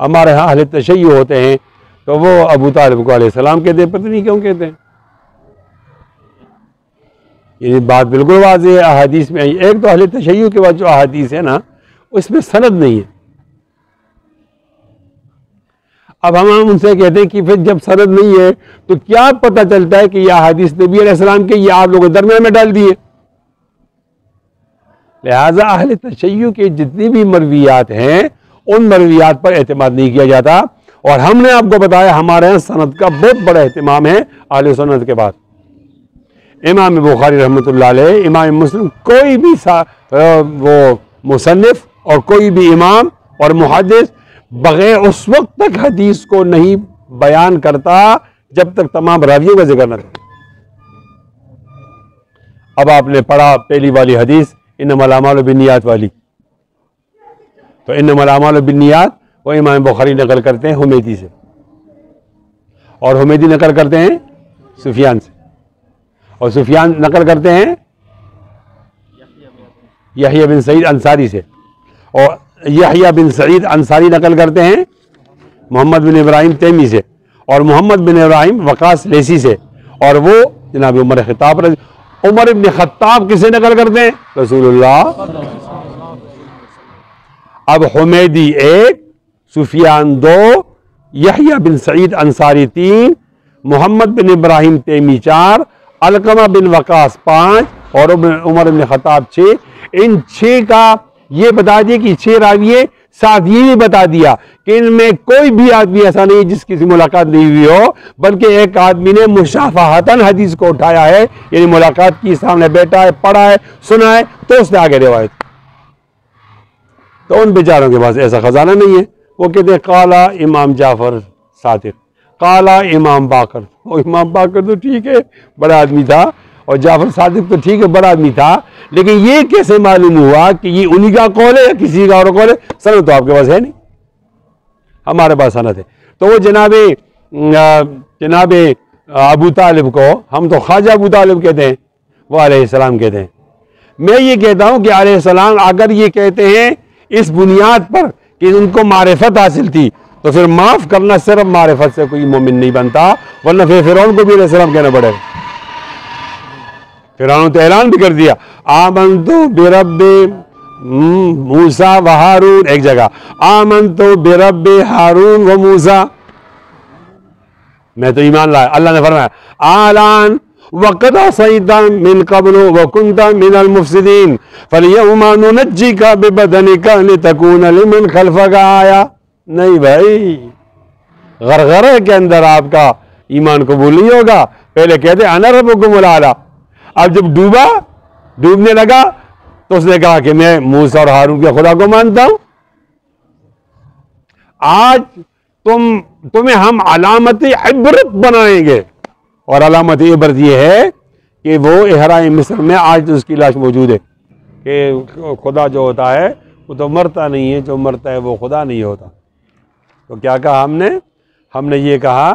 हमारे यहाँ अहले तशय्युअ होते हैं तो वो अबू तालिब को अलैहिस्सलाम कहते हैं, पता नहीं क्यों कहते हैं। ये बात बिल्कुल वाज़ेह है, अहादीस में आई। एक तो अहले तशय्युअ के बाद जो अहादीस है ना उसमें सनद नहीं है। अब हम उनसे कहते हैं कि फिर जब सनद नहीं है तो क्या पता चलता है कि यह अहादीस नबी अलैहिस्सलाम के, ये आप लोगों दरमियान में डाल दिए। लिहाजा अहले तशय्युअ के जितनी भी मरवियात हैं उन मरवियात पर एतमाद नहीं किया जाता। और हमने आपको बताया हमारे यहाँ सनद का बहुत बड़ा एहतमाम है अहले सुन्नत के बाद। इमाम बुखारी रहमतुल्लाह अलैह, इमाम मुस्लिम, कोई भी वो मुसन्निफ और कोई भी इमाम और मुहद्दिस बगैर उस वक्त तक हदीस को नहीं बयान करता जब तक तमाम रावियों का जिक्र न करे। अब आपने पढ़ा पहली वाली हदीस इन्नमल अमालु बिन्नियात वाली, तो इन्नमल अमालु बिन्नियात वो इमाम बुखारी नकल करते हैं हुमैदी से, और हुमैदी नकल करते हैं सुफियान से, और सुफियान नकल करते हैं यहया बिन सईद अंसारी से, और यहया बिन सईद अंसारी नकल करते हैं मोहम्मद बिन इब्राहिम तैमी से, और मोहम्मद बिन इब्राहिम वकास लेसी से, और वो जनाब उमर खिताब, उमर इब्न खत्ताब किसे नकल करते हैं? रसूलुल्लाह। अब हुमैदी 1, सुफियान 2, यहया बिन सईद अंसारी 3, मोहम्मद बिन इब्राहिम तैमी 4, अलकमा बिन वकास 5 और उमर इब्न खत्ताब 6। इन 6 का ये बता दिया कि 6 रावी, साथ ये भी बता दिया कि इनमें कोई भी आदमी ऐसा नहीं जिसकी मुलाकात नहीं हुई हो, बल्कि एक आदमी ने मुशाफाहतन हदीस को उठाया है, यानी मुलाकात की, सामने बैठा है, पढ़ा है, सुना है, तो उसने आगे रिवायत। तो उन बेचारों के पास ऐसा खजाना नहीं है। वो कहते हैं काला इमाम जाफर सादिक, काला इमाम बाकर। वो इमाम बाकर तो ठीक है बड़ा आदमी था, और जाफर सादिक तो ठीक है बड़ा आदमी था, लेकिन ये कैसे मालूम हुआ कि ये उन्हीं का कौल है या किसी का और कौल है? सनद तो आपके पास है नहीं, हमारे पास सनद है। तो वो जनाबे अबू तालिब को हम तो ख्वाजा अबू तालिब कहते हैं, वो अलैहिस्सलाम कहते हैं। मैं ये कहता हूँ कि अलैहिस्सलाम अगर ये कहते हैं इस बुनियाद पर कि उनको मारिफत हासिल थी, तो फिर माफ करना सिर्फ मारिफत से कोई मोमिन नहीं बनता, वरना फिर फिरौन को भी अलैहिस्सलाम कहना पड़ेगा। फिरौन तो ऐलान भी कर दिया आमन्तु बिरब्बि मूसा व हारून, एक जगह आमन्तु बिरब्बि हारून व मूसा, मैं तो ईमान लाया। अल्लाह ने फरमाया आलान वक़द असैता मिन क़ब्लु व कुन्ता मिनल मुफ़सिदीन फ़ल्यौमा नुनज्जिका बिबदनिका लितकूना लिमन खल्फका आया। नहीं भाई, गरगरे के अंदर आपका ईमान कबूल नहीं होगा। पहले कहते अना रब्बुकुमुल आला, अब जब डूबने लगा तो उसने कहा कि मैं मूसा और हारून के खुदा को मानता हूं। आज तुम्हें हम अलामत इबरत बनाएंगे, और अलामत इबरत ये है कि वो इहराम मिस्र में आज तो उसकी लाश मौजूद है कि खुदा जो होता है वो तो मरता नहीं है, जो मरता है वो खुदा नहीं होता। तो क्या कहा हमने ये कहा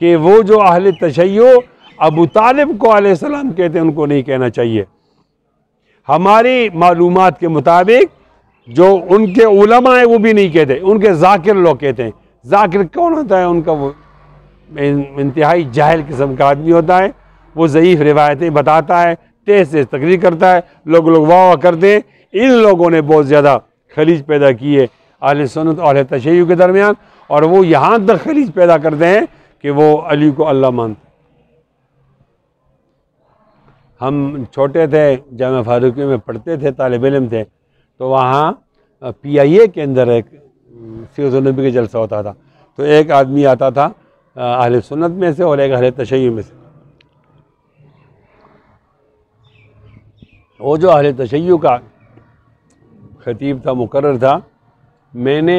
कि वो जो अहले तशय्युअ अबू तालिब को अलैहिस्सलाम कहते हैं उनको नहीं कहना चाहिए। हमारी मालूमात के मुताबिक जो उनके उलमा है वो भी नहीं कहते, उनके जाकिर लोग कहते हैं। जाकिर कौन होता है? उनका वो इंतहाई जाहिल किस्म का आदमी होता है, वो ज़ईफ़ रिवायतें बताता है, तेज से तकरीर करता है, लोग वाह वाह करते हैं। इन लोगों ने बहुत ज़्यादा खलीज पैदा की है अहले सुन्नत और अहले तशय्युअ के दरमियान, और वो यहाँ तक खलीज पैदा करते हैं कि वो अली को अल्लाह मानते। हम छोटे थे, जामिया फारूकी में पढ़ते थे, तालिब इल्म थे, तो वहाँ PIA के अंदर एक सीरत नबी का जलसा होता था। तो एक आदमी आता था अहले सुन्नत में से और एक अहले तशय्युअ में से। वो जो अहले तशय्युअ का खतीब था, मुकर्रर था, मैंने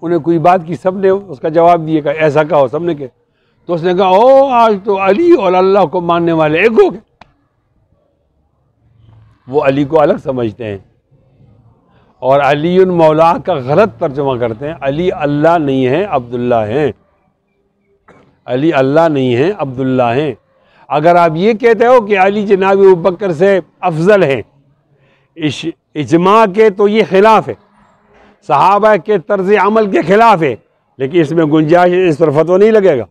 उन्हें कोई बात की, सब ने उसका जवाब दिए, कहा ऐसा कहो, सब ने कहा। तो उसने कहा ओ आज तो अली और अल्लाह को मानने वाले एक हो गए। वो अली को अलग समझते हैं और अली उन मौला का गलत तर्जुमा करते हैं। अली अल्लाह नहीं है, अब्दुल्ला हैं। अली अल्लाह नहीं है, अब्दुल्ला हैं। अगर आप ये कहते हो कि अली जनाब अबू बकर से अफजल हैं, इजमा के तो ये खिलाफ है, सहाबा के तर्ज अमल के खिलाफ है। लेकिन इसमें गुंजाइश इस पर फतवा नहीं लगेगा।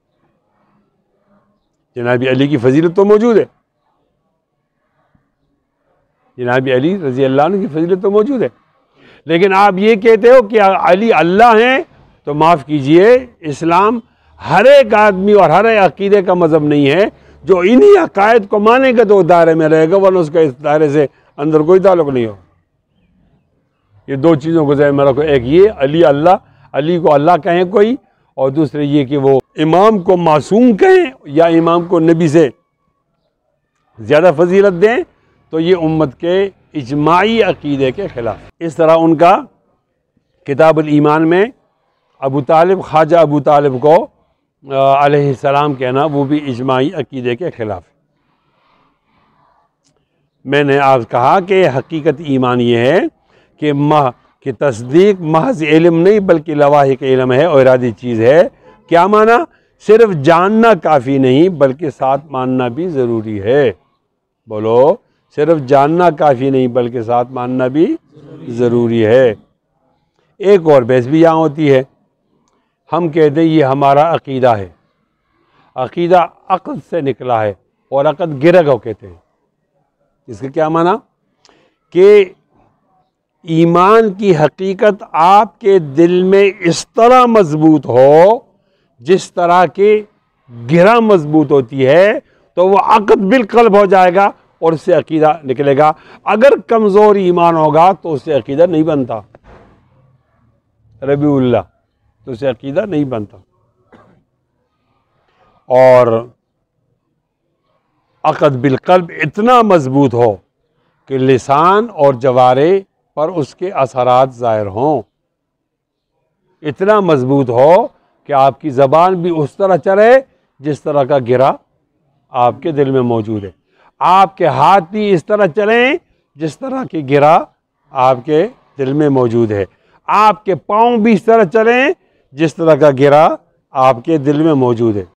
जनाब अली की फजीलत तो मौजूद है, जनाब अली रजी अल्लाह अन्हु की फजीलत तो मौजूद है, लेकिन आप ये कहते हो कि अली अल्लाह हैं, तो माफ़ कीजिए, इस्लाम हर एक आदमी और हर एक अकीदे का मज़हब नहीं है। जो इन्हीं अकायद को मानेगा तो दायरे में रहेगा, वरना उसका इस दायरे से अंदर कोई ताल्लुक़ नहीं हो। ये दो चीज़ों को ज़हन में रखो, एक ये अली अल्लाह, अली को अल्लाह कहें कोई, और दूसरे ये कि वो इमाम को मासूम कहें या इमाम को नबी से ज़्यादा फजीलत दें, तो ये उम्मत के इजमाई अकीदे के ख़िलाफ़। इस तरह उनका किताबुल ईमान में अबू तालिब, ख्वाजा अबू तालिब को अलैहिस्सलाम कहना, वो भी इजमाई अकीदे के ख़िलाफ़। मैंने आज कहा कि हकीकत ईमान ये है कि तस्दीक महज इल्म नहीं बल्कि लवाहिक इल्म है और इरादी चीज़ है। क्या माना? सिर्फ जानना काफ़ी नहीं बल्कि साथ मानना भी ज़रूरी है। बोलो, सिर्फ जानना काफ़ी नहीं बल्कि साथ मानना भी ज़रूरी है। एक और बहस भी यहाँ होती है, हम कहते हैं ये हमारा अकीदा है, अकीदा अक़द से निकला है और अक़द गिरह को कहते हैं। इसका क्या माना? कि ईमान की हकीकत आपके दिल में इस तरह मजबूत हो जिस तरह की गिरह मजबूत होती है, तो वह अक़द बिलक़ल्ब हो जाएगा और उससे अकीदा निकलेगा। अगर कमज़ोर ईमान होगा तो उससे अकीदा नहीं बनता, रबीउल्लाह, तो उससे अकीदा नहीं बनता। और अक़द बिलक़ल्ब इतना मजबूत हो कि लिसान और जवारे पर उसके असरात ज़ाहिर हों, इतना मजबूत हो कि आपकी ज़बान भी उस तरह चले जिस तरह का गिरा आपके दिल में मौजूद है, आपके हाथ भी इस तरह चलें जिस तरह की गिरा आपके दिल में मौजूद है, आपके पाँव भी इस तरह चलें जिस तरह का गिरा आपके दिल में मौजूद है।